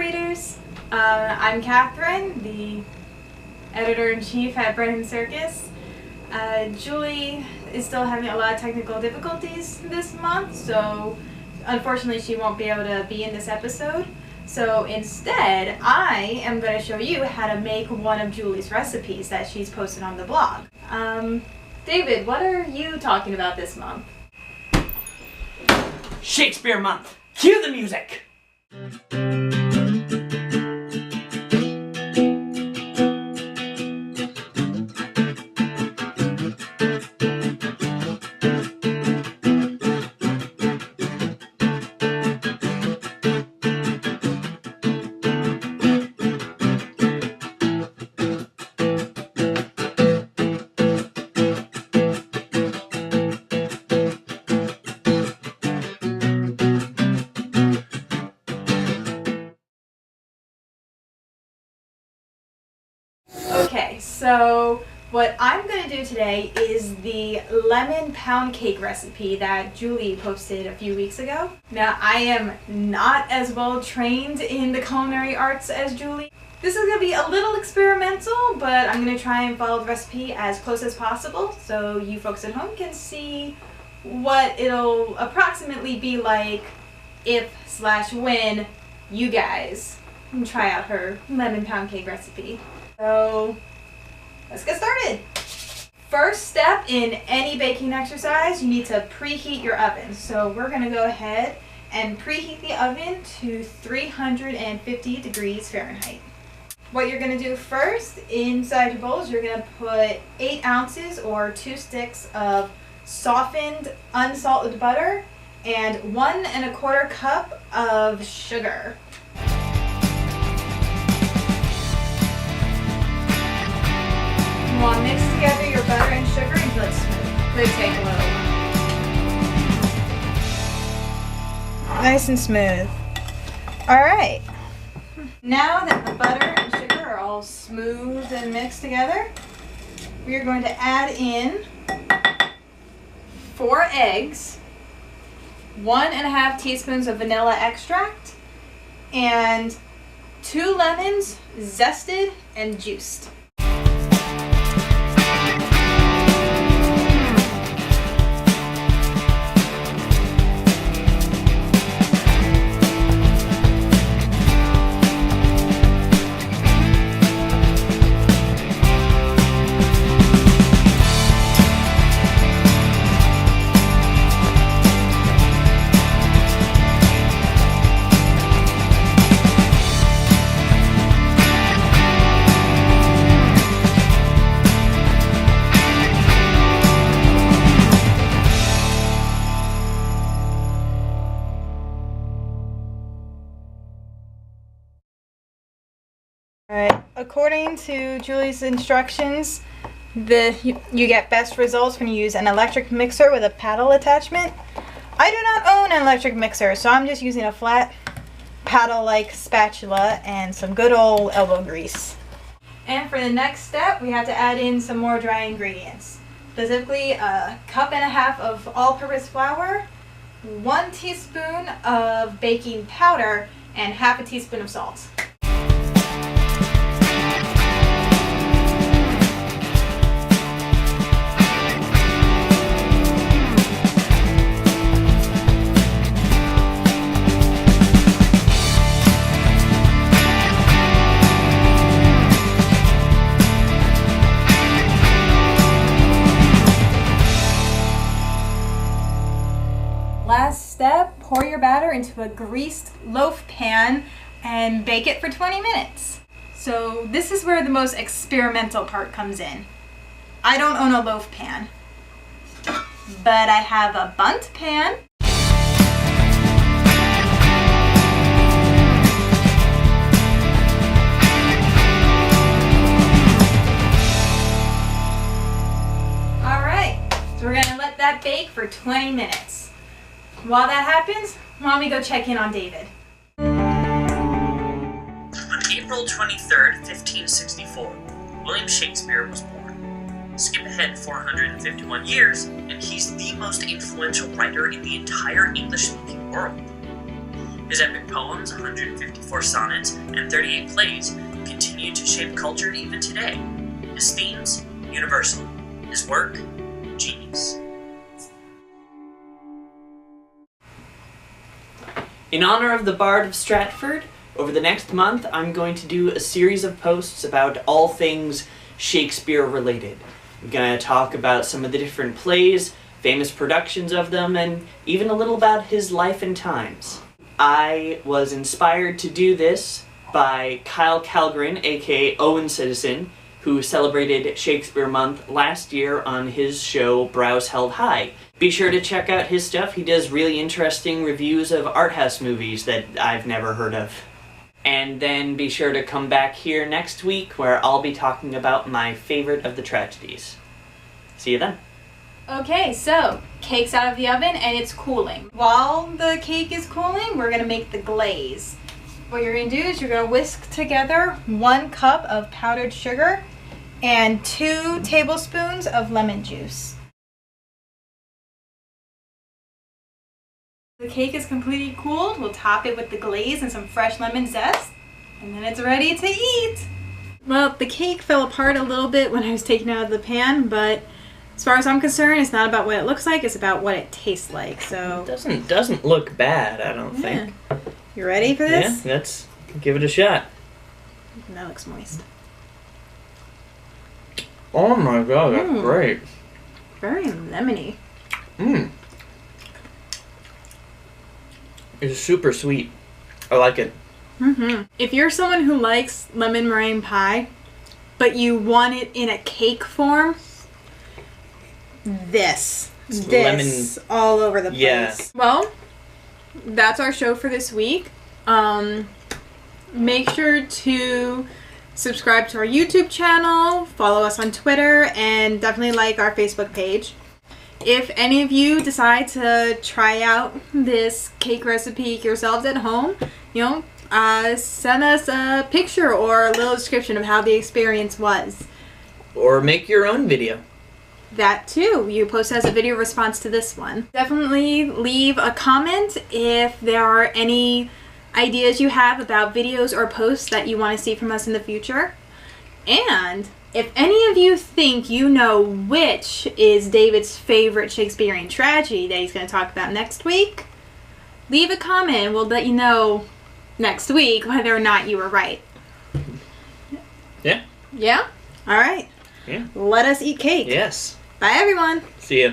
readers. I'm Catherine, the editor-in-chief at Circus. Julie is still having a lot of technical difficulties this month, so unfortunately she won't be able to be in this episode. So instead, I am going to show you how to make one of Julie's recipes that she's posted on the blog. David, what are you talking about this month? Shakespeare month! Cue the music! Okay, so what I'm going to do today is the lemon pound cake recipe that Julie posted a few weeks ago. Now, I am not as well trained in the culinary arts as Julie. This is going to be a little experimental, but I'm going to try and follow the recipe as close as possible so you folks at home can see what it'll approximately be like if/when you guys try out her lemon pound cake recipe. So let's get started. First step in any baking exercise, you need to preheat your oven. So we're going to go ahead and preheat the oven to 350 degrees Fahrenheit. What you're going to do first, inside your bowls, you're going to put 8 ounces or 2 sticks of softened unsalted butter and 1 1/4 cup of sugar. You want to mix together your butter and sugar until it's smooth. They take a little while. Nice and smooth. Alright. Now that the butter and sugar are all smooth and mixed together, we are going to add in 4 eggs, 1 1/2 teaspoons of vanilla extract, and 2 lemons zested and juiced. Alright, according to Julie's instructions, you get best results when you use an electric mixer with a paddle attachment. I do not own an electric mixer, so I'm just using a flat paddle-like spatula and some good old elbow grease. And for the next step, we have to add in some more dry ingredients. Specifically, 1.5 cups of all-purpose flour, 1 teaspoon of baking powder, and 1/2 teaspoon of salt. Last step, pour your batter into a greased loaf pan and bake it for 20 minutes. So this is where the most experimental part comes in. I don't own a loaf pan, but I have a bundt pan. Alright, so we're gonna let that bake for 20 minutes. While that happens, why don't we go check in on David? On April 23rd, 1564, William Shakespeare was born. Skip ahead 451 years, and he's the most influential writer in the entire English-speaking world. His epic poems, 154 sonnets, and 38 plays continue to shape culture even today. His themes, universal. His work, genius. In honor of the Bard of Stratford, over the next month I'm going to do a series of posts about all things Shakespeare related. I'm going to talk about some of the different plays, famous productions of them, and even a little about his life and times. I was inspired to do this by Kyle Calgren, aka Owen Citizen, who celebrated Shakespeare Month last year on his show Brows Held High. Be sure to check out his stuff. He does really interesting reviews of art house movies that I've never heard of. And then be sure to come back here next week where I'll be talking about my favorite of the tragedies. See you then. Okay, so cake's out of the oven and it's cooling. While the cake is cooling, we're gonna make the glaze. What you're gonna do is you're gonna whisk together 1 cup of powdered sugar and 2 tablespoons of lemon juice. The cake is completely cooled. We'll top it with the glaze and some fresh lemon zest, and then it's ready to eat. Well, the cake fell apart a little bit when I was taking it out of the pan, but as far as I'm concerned, it's not about what it looks like, it's about what it tastes like. So It doesn't look bad, I don't think. You ready for this? Yeah, let's give it a shot. That looks moist. Oh my god, that's great. Very lemony. It's super sweet. I like it. If you're someone who likes lemon meringue pie, but you want it in a cake form, this lemon all over the place. Yeah. Well, that's our show for this week. Make sure to subscribe to our YouTube channel, follow us on Twitter, and definitely like our Facebook page. If any of you decide to try out this cake recipe yourselves at home, send us a picture or a little description of how the experience was. Or make your own video. That too. You post as a video response to this one. Definitely leave a comment if there are any ideas you have about videos or posts that you want to see from us in the future. And if any of you think you know which is David's favorite Shakespearean tragedy that he's going to talk about next week, leave a comment and we'll let you know next week whether or not you were right. Yeah. Yeah? All right. Yeah. Let us eat cake. Yes. Bye, everyone. See ya.